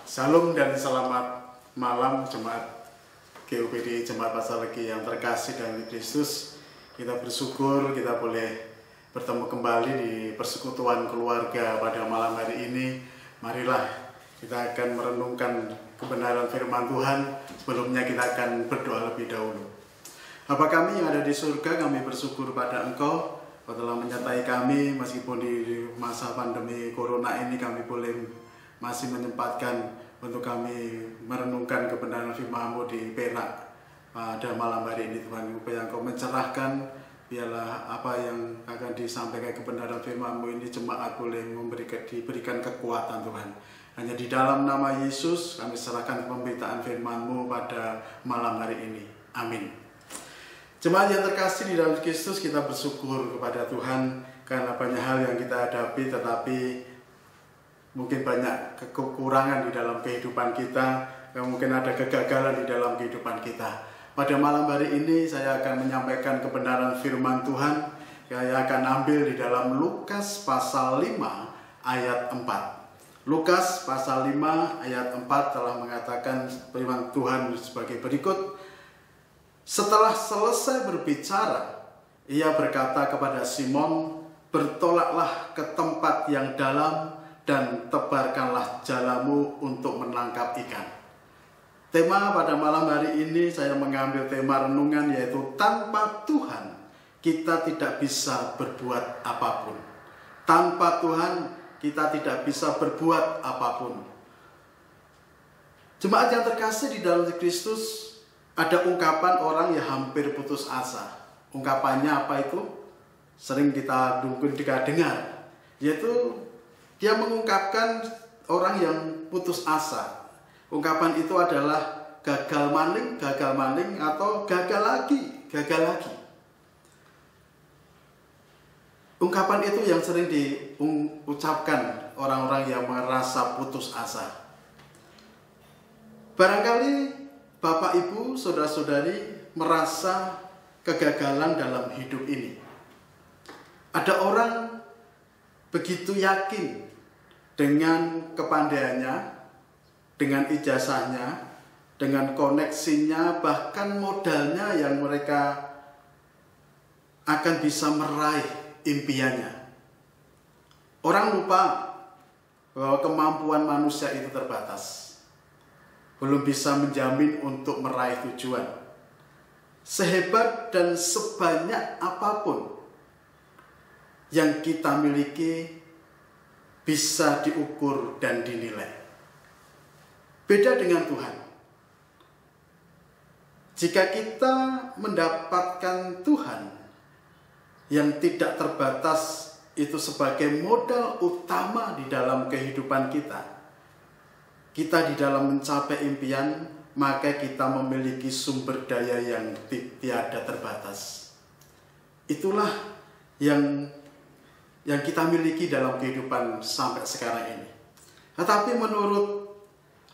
Salam dan selamat malam Jemaat GUPD Jemaat Pasar Legi yang terkasih dalam Kristus. Kita bersyukur kita boleh bertemu kembali di persekutuan keluarga pada malam hari ini. Marilah kita akan merenungkan kebenaran firman Tuhan. Sebelumnya kita akan berdoa lebih dahulu. Bapa kami yang ada di surga, kami bersyukur pada Engkau telah menyertai kami meskipun di masa pandemi corona ini kami boleh masih menyempatkan untuk kami merenungkan kebenaran firman-Mu di Perak pada malam hari ini. Tuhan, supaya Engkau mencerahkan, biarlah apa yang akan disampaikan kebenaran firman-Mu ini jemaat boleh diberikan kekuatan Tuhan. Hanya di dalam nama Yesus kami serahkan pemberitaan firman-Mu pada malam hari ini. Amin. Jemaat yang terkasih di dalam Kristus, kita bersyukur kepada Tuhan karena banyak hal yang kita hadapi, tetapi mungkin banyak kekurangan di dalam kehidupan kita, mungkin ada kegagalan di dalam kehidupan kita. Pada malam hari ini saya akan menyampaikan kebenaran firman Tuhan. Saya akan ambil di dalam Lukas pasal 5 ayat 4. Lukas pasal 5 ayat 4 telah mengatakan firman Tuhan sebagai berikut. Setelah selesai berbicara, ia berkata kepada Simon, "Bertolaklah ke tempat yang dalam dan tebarkanlah jalamu untuk menangkap ikan." Tema pada malam hari ini saya mengambil tema renungan, yaitu tanpa Tuhan kita tidak bisa berbuat apapun. Tanpa Tuhan kita tidak bisa berbuat apapun. Jemaat yang terkasih di dalam Kristus, ada ungkapan orang yang hampir putus asa. Ungkapannya apa itu? Sering kita dengar, yaitu dia mengungkapkan orang yang putus asa. Ungkapan itu adalah gagal maning, atau gagal lagi. Ungkapan itu yang sering diucapkan orang-orang yang merasa putus asa. Barangkali Bapak, Ibu, Saudara-saudari merasa kegagalan dalam hidup ini. Ada orang begitu yakin dengan kepandaiannya, dengan ijazahnya, dengan koneksinya, bahkan modalnya yang mereka akan bisa meraih impiannya. Orang lupa bahwa kemampuan manusia itu terbatas. Belum bisa menjamin untuk meraih tujuan. Sehebat dan sebanyak apapun yang kita miliki bisa diukur dan dinilai. Beda dengan Tuhan. Jika kita mendapatkan Tuhan yang tidak terbatas itu sebagai modal utama di dalam kehidupan kita, kita di dalam mencapai impian, maka kita memiliki sumber daya yang tiada terbatas. Itulah yang kita miliki dalam kehidupan sampai sekarang ini. Tetapi menurut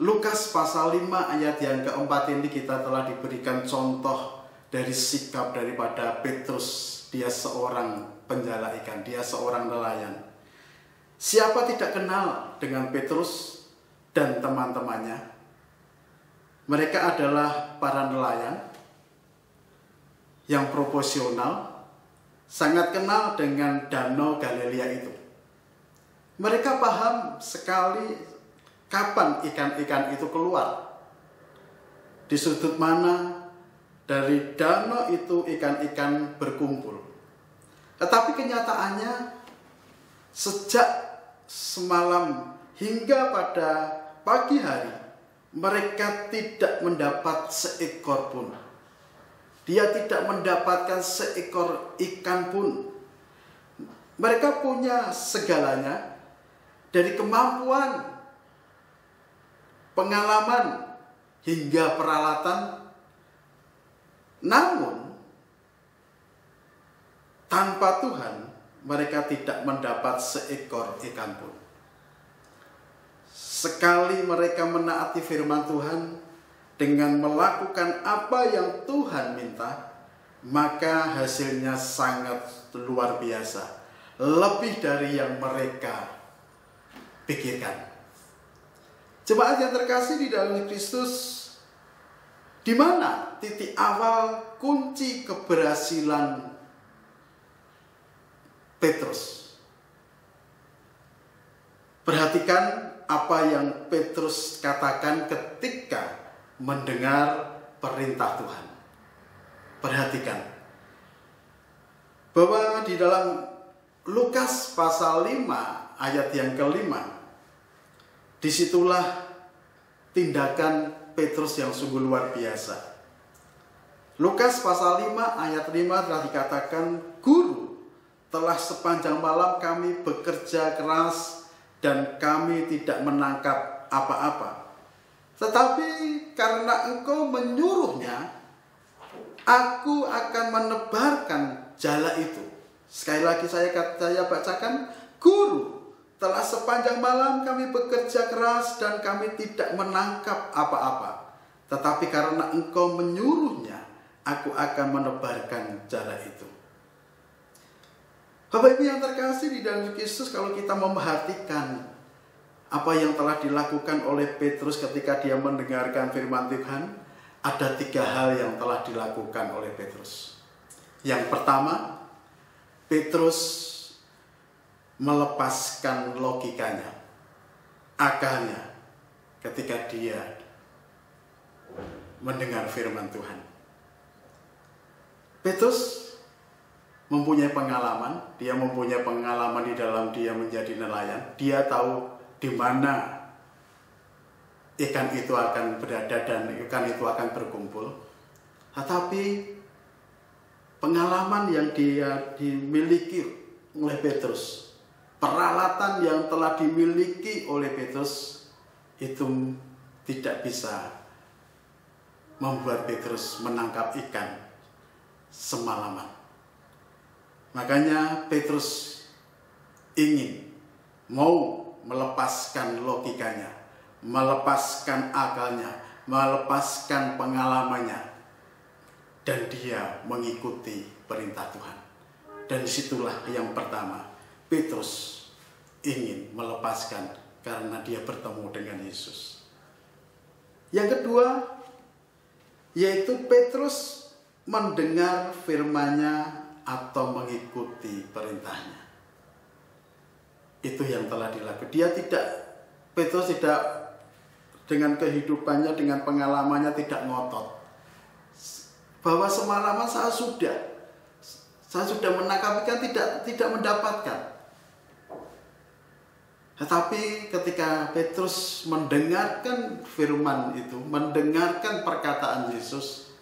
Lukas pasal 5 ayat yang keempat ini, kita telah diberikan contoh dari sikap daripada Petrus. Dia seorang penjala ikan, dia seorang nelayan. Siapa tidak kenal dengan Petrus dan teman-temannya? Mereka adalah para nelayan yang profesional, sangat kenal dengan danau Galilea itu. Mereka paham sekali kapan ikan-ikan itu keluar, di sudut mana dari danau itu ikan-ikan berkumpul. Tetapi kenyataannya sejak semalam hingga pada pagi hari, mereka tidak mendapat seekor pun. Dia tidak mendapatkan seekor ikan pun. Mereka punya segalanya, dari kemampuan, pengalaman, hingga peralatan. Namun, tanpa Tuhan, mereka tidak mendapat seekor ikan pun. Sekali mereka menaati firman Tuhan dengan melakukan apa yang Tuhan minta, maka hasilnya sangat luar biasa, lebih dari yang mereka pikirkan. Jemaat yang terkasih di dalam Kristus, di mana titik awal kunci keberhasilan Petrus? Perhatikan apa yang Petrus katakan ketika mendengar perintah Tuhan. Perhatikan bahwa di dalam Lukas pasal 5 ayat yang kelima, disitulah tindakan Petrus yang sungguh luar biasa. Lukas pasal 5 ayat 5 telah dikatakan, "Guru, telah sepanjang malam kami bekerja keras dan kami tidak menangkap apa-apa. Tetapi karena Engkau menyuruhnya, aku akan menebarkan jala itu." Sekali lagi saya bacakan, "Guru, telah sepanjang malam kami bekerja keras dan kami tidak menangkap apa-apa. Tetapi karena Engkau menyuruhnya, aku akan menebarkan jala itu." Bapak Ibu yang terkasih di dalam Kristus, kalau kita memperhatikan apa yang telah dilakukan oleh Petrus ketika dia mendengarkan firman Tuhan, ada 3 hal yang telah dilakukan oleh Petrus. Yang pertama, Petrus melepaskan logikanya, akalnya ketika dia mendengar firman Tuhan. Petrus mempunyai pengalaman, dia mempunyai pengalaman di dalam dia menjadi nelayan. Dia tahu di mana ikan itu akan berada dan ikan itu akan berkumpul. Tetapi pengalaman yang dia dimiliki oleh Petrus, peralatan yang telah dimiliki oleh Petrus, itu tidak bisa membuat Petrus menangkap ikan semalaman. Makanya Petrus mau melepaskan logikanya, melepaskan akalnya, melepaskan pengalamannya, dan dia mengikuti perintah Tuhan. Dan disitulah yang pertama, Petrus ingin melepaskan karena dia bertemu dengan Yesus. Yang kedua, yaitu Petrus mendengar firman-Nya atau mengikuti perintahnya. Itu yang telah dilakukan. Petrus tidak dengan kehidupannya, dengan pengalamannya tidak ngotot. Bahwa semalaman saya sudah menangkap ikan, tidak mendapatkan. Tetapi ketika Petrus mendengarkan firman itu, mendengarkan perkataan Yesus,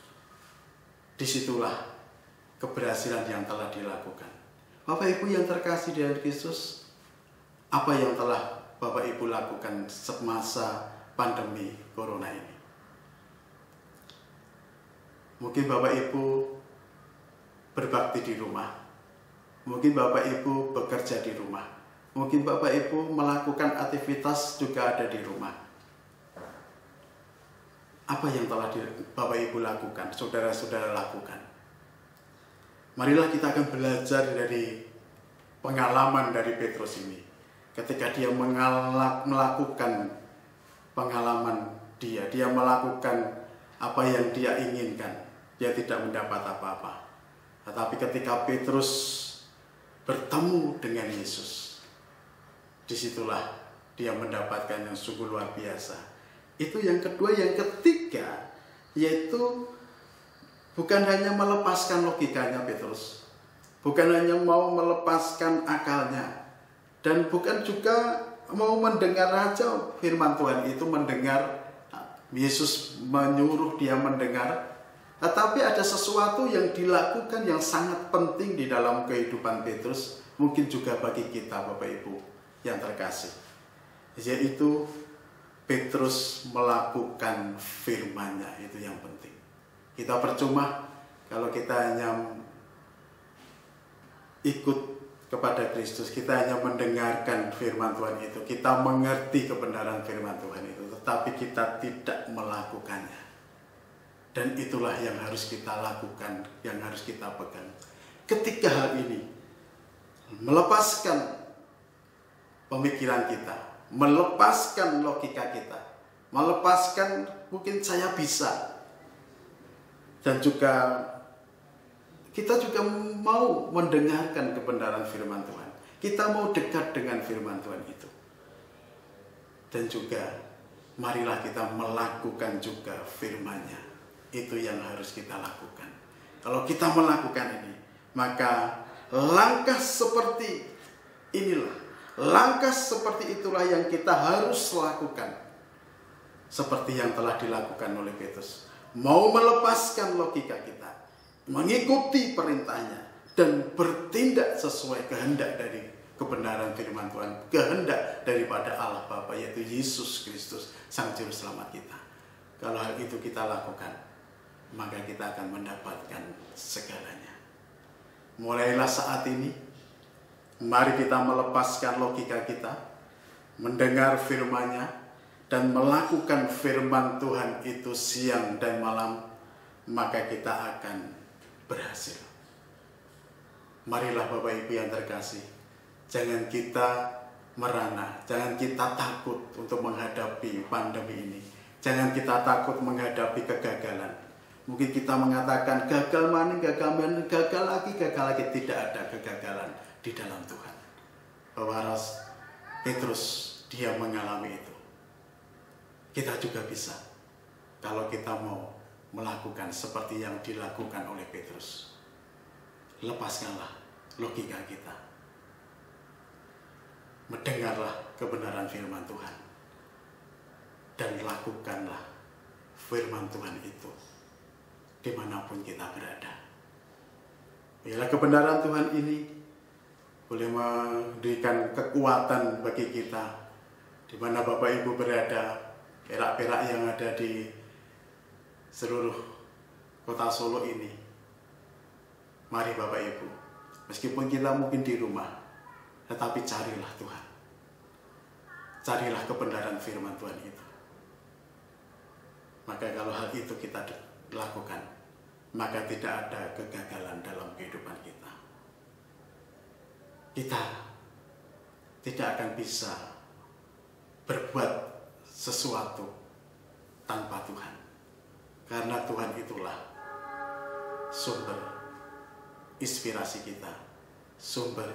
disitulah keberhasilan yang telah dilakukan. Bapak Ibu yang terkasih di dalam Kristus, apa yang telah Bapak Ibu lakukan semasa pandemi corona ini? Mungkin Bapak Ibu berbakti di rumah, mungkin Bapak Ibu bekerja di rumah, mungkin Bapak Ibu melakukan aktivitas juga ada di rumah. Apa yang telah Bapak Ibu lakukan, saudara-saudara lakukan? Marilah kita akan belajar dari pengalaman dari Petrus ini. Ketika dia melakukan pengalaman dia melakukan apa yang dia inginkan, dia tidak mendapat apa-apa. Tetapi ketika Petrus bertemu dengan Yesus, disitulah dia mendapatkan yang sungguh luar biasa. Itu yang kedua. Yang ketiga, yaitu bukan hanya melepaskan logikanya Petrus, bukan hanya mau melepaskan akalnya, dan bukan juga mau mendengar aja firman Tuhan itu, mendengar Yesus menyuruh dia mendengar, tetapi ada sesuatu yang dilakukan yang sangat penting di dalam kehidupan Petrus, mungkin juga bagi kita Bapak Ibu yang terkasih, yaitu Petrus melakukan firman-Nya. Itu yang penting. Kita percuma kalau kita hanya ikut kepada Kristus, kita hanya mendengarkan firman Tuhan itu, kita mengerti kebenaran firman Tuhan itu, tetapi kita tidak melakukannya. Dan itulah yang harus kita lakukan, yang harus kita pegang. Ketiga hal ini, melepaskan pemikiran kita, melepaskan logika kita, melepaskan mungkin saya bisa. Dan juga kita juga mau mendengarkan kebenaran firman Tuhan. Kita mau dekat dengan firman Tuhan itu. Dan juga marilah kita melakukan juga firman-Nya. Itu yang harus kita lakukan. Kalau kita melakukan ini, maka langkah seperti inilah, langkah seperti itulah yang kita harus lakukan. Seperti yang telah dilakukan oleh Petrus. Mau melepaskan logika kita, mengikuti perintahnya, dan bertindak sesuai kehendak dari kebenaran firman Tuhan, kehendak daripada Allah Bapa, yaitu Yesus Kristus, Sang Juru Selamat kita. Kalau hal itu kita lakukan, maka kita akan mendapatkan segalanya. Mulailah saat ini, mari kita melepaskan logika kita, mendengar firman-Nya, dan melakukan firman Tuhan itu siang dan malam, maka kita akan berhasil. Marilah Bapak Ibu yang terkasih, jangan kita merana, jangan kita takut untuk menghadapi pandemi ini. Jangan kita takut menghadapi kegagalan. Mungkin kita mengatakan gagal mana, gagal lagi. Tidak ada kegagalan di dalam Tuhan. Bahwa Petrus dia mengalami itu. Kita juga bisa kalau kita mau melakukan seperti yang dilakukan oleh Petrus. Lepaskanlah logika kita. Mendengarlah kebenaran firman Tuhan. Dan lakukanlah firman Tuhan itu dimanapun kita berada. Biarlah kebenaran Tuhan ini boleh memberikan kekuatan bagi kita di mana Bapak Ibu berada, perak-perak yang ada di seluruh kota Solo ini. Mari Bapak Ibu, meskipun kita mungkin di rumah, tetapi carilah Tuhan. Carilah kebenaran firman Tuhan itu. Maka kalau hal itu kita lakukan, maka tidak ada kegagalan dalam kehidupan kita. Kita tidak akan bisa berbuat sesuatu tanpa Tuhan. Karena Tuhan itulah sumber inspirasi kita, sumber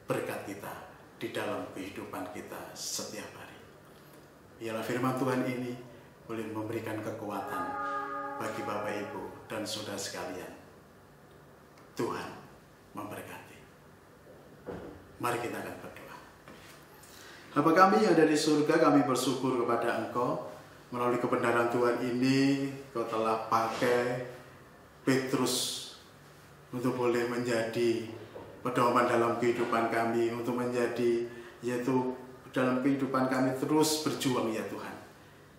berkat kita di dalam kehidupan kita setiap hari. Biarlah firman Tuhan ini boleh memberikan kekuatan bagi Bapak Ibu dan saudara sekalian. Tuhan memberkati. Mari kita akan berdoa. Bapa kami yang ada di surga, kami bersyukur kepada Engkau melalui kebenaran Tuhan ini. Kau telah pakai Petrus untuk boleh menjadi pedoman dalam kehidupan kami, untuk menjadi yaitu dalam kehidupan kami terus berjuang ya Tuhan.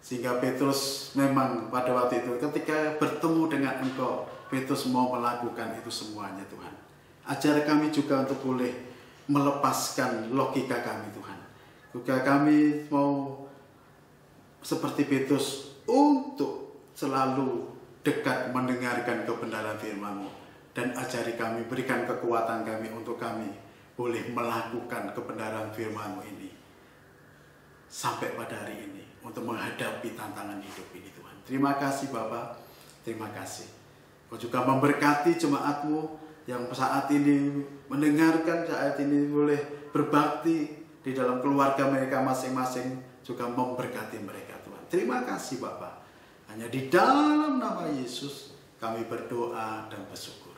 Sehingga Petrus memang pada waktu itu ketika bertemu dengan Engkau, Petrus mau melakukan itu semuanya Tuhan. Ajar kami juga untuk boleh melepaskan logika kami Tuhan. Juga kami mau seperti Petrus untuk selalu dekat mendengarkan kebenaran firman-Mu. Dan ajari kami, berikan kekuatan kami untuk kami boleh melakukan kebenaran firman-Mu ini. Sampai pada hari ini, untuk menghadapi tantangan hidup ini Tuhan. Terima kasih Bapak, terima kasih. Kau juga memberkati jemaat-Mu yang saat ini mendengarkan, saat ini boleh berbakti di dalam keluarga mereka masing-masing, juga memberkati mereka Tuhan. Terima kasih Bapak. Hanya di dalam nama Yesus kami berdoa dan bersyukur.